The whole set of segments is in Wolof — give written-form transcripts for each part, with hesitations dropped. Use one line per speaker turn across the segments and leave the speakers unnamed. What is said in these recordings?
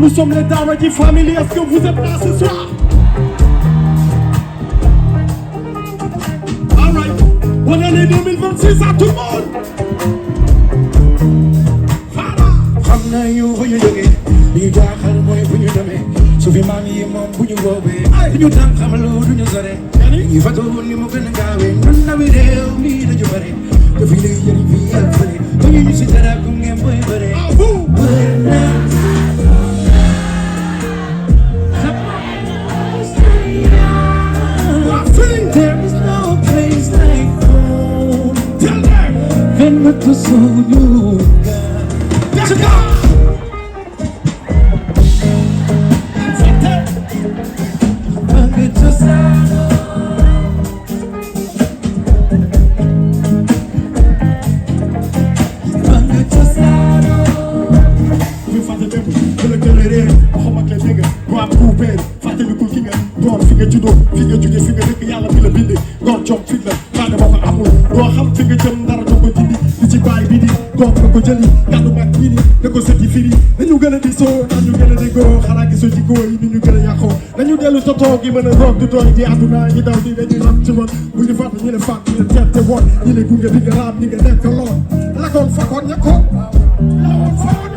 Nous sommes les Dawadji Family, est-ce que vous êtes là ce soir? Alright, bonne année 2026 à tout le monde.
xam nañu fu ñu jógee li jaaxal mooy fu ñu demee su fi maam yi moom bu ñu boobee du ñu tànn xamalu du ñu sore ñu fatu ni mu gën a gaawee ñun ndawi réew mi dañu bare te fii lay jëriñ fii ak fële ba ñu si dara ku ngeen booy bare There is no place like home. Tell them. Ven with the soul you got. Let's go.
Gi mën a roog du tooy di àdduna ñi daw di dañuy rab ci woon bu ñu fàtte ñi ne fàtt ñi ne tette woon ñi ne gunge di nga raam ñi nga nekk lool lakoon fakkoon ñakkoon lakoon fakkoon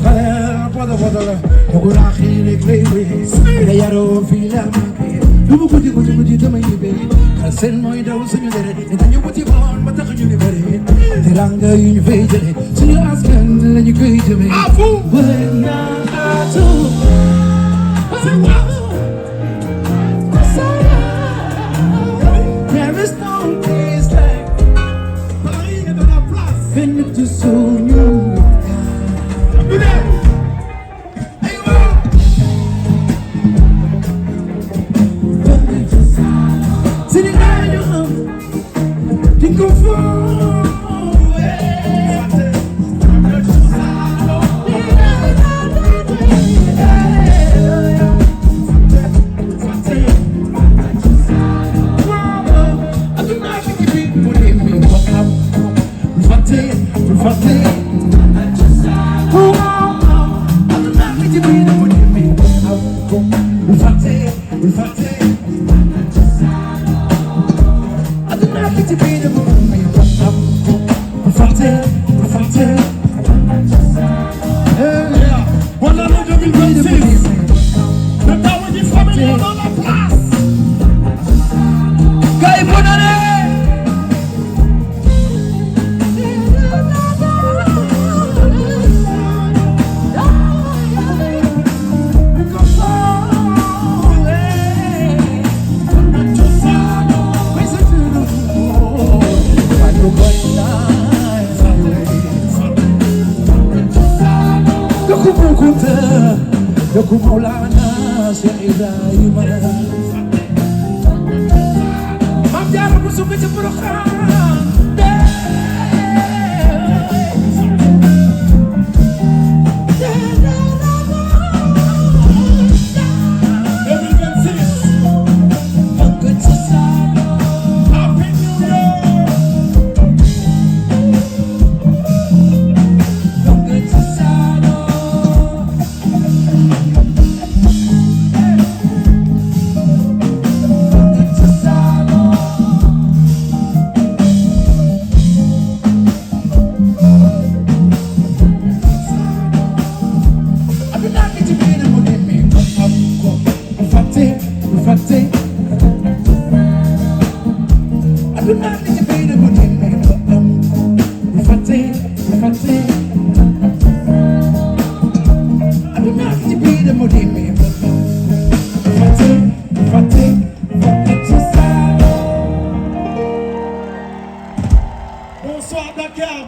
xale boda boda la dogu laa xii rek lay wéy da yaroo fii la manqué lu mu guddi guddi guddi damay ñibbee xal seen mooy daw suñu deret ni dañu wuti boon ba tax ñu ni bëri teranga yu ñu fay jëlee suñu askan lañu koy jëmee wër naa atu There is no place like Paris est dans la place. Venez te soigner. C'est des gagnants qui confondent.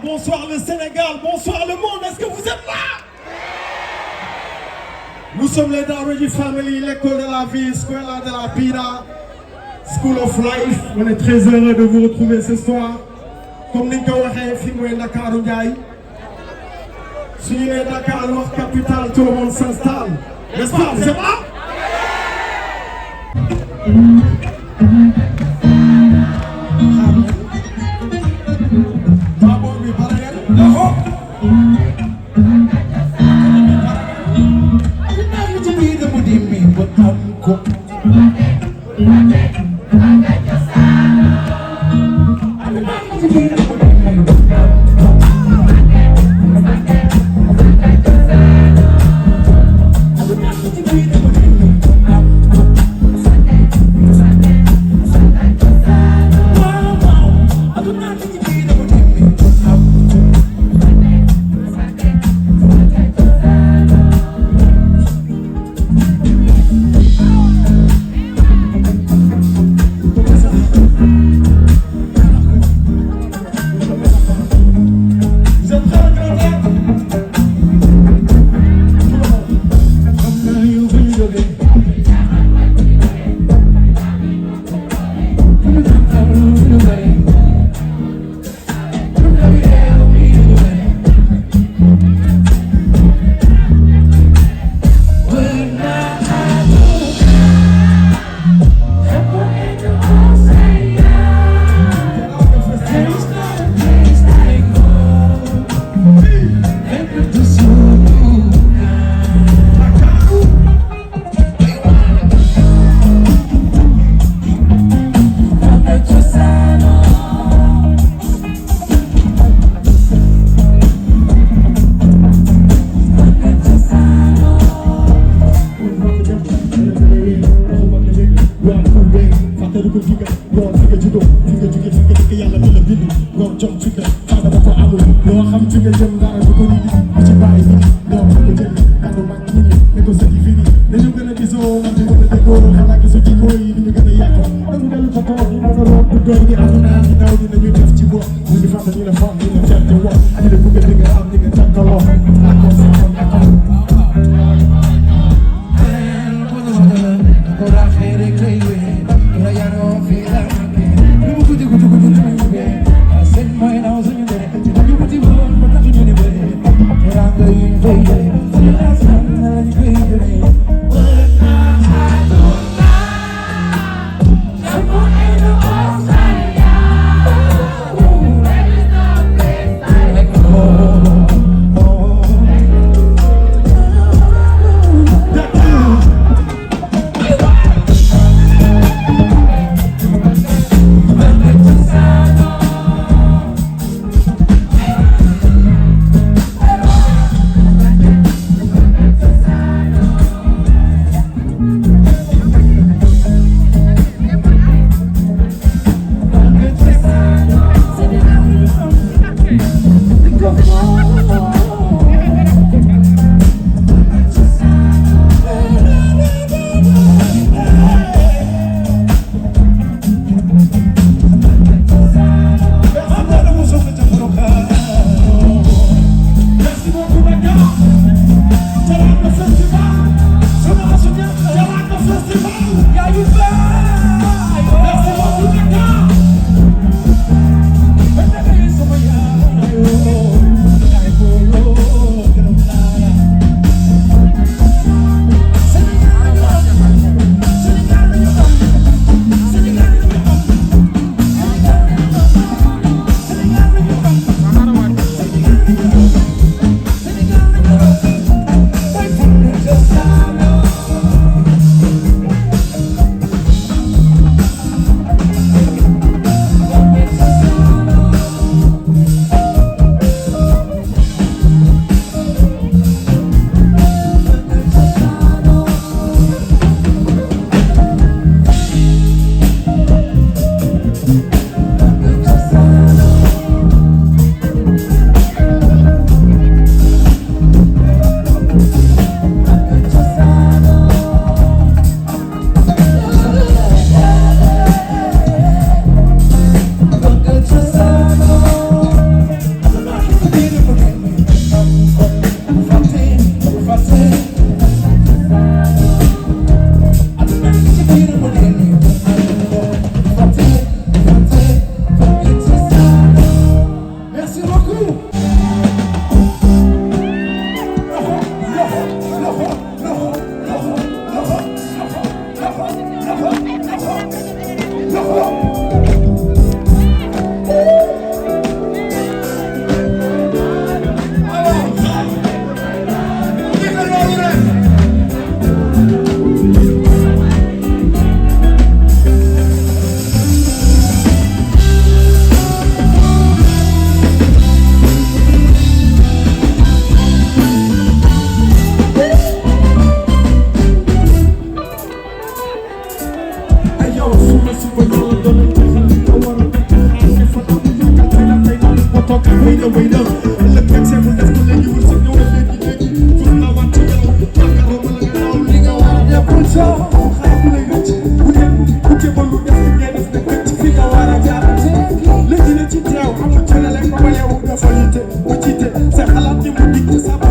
bonsoir le Sénégal, bonsoir le monde, est-ce que vous êtes là? Nous sommes les Daouredji Family, l'école de la vie, Scuola de la Vida, School of Life. On est très heureux de vous retrouver ce soir. Comme nous l'avons dit, ici c'est Dakar Ndiaye. Si on est Dakar, notre capitale, tout le monde s'installe. N'est-ce pas? Vous êtes là? Sa xalaat ni mu digg sa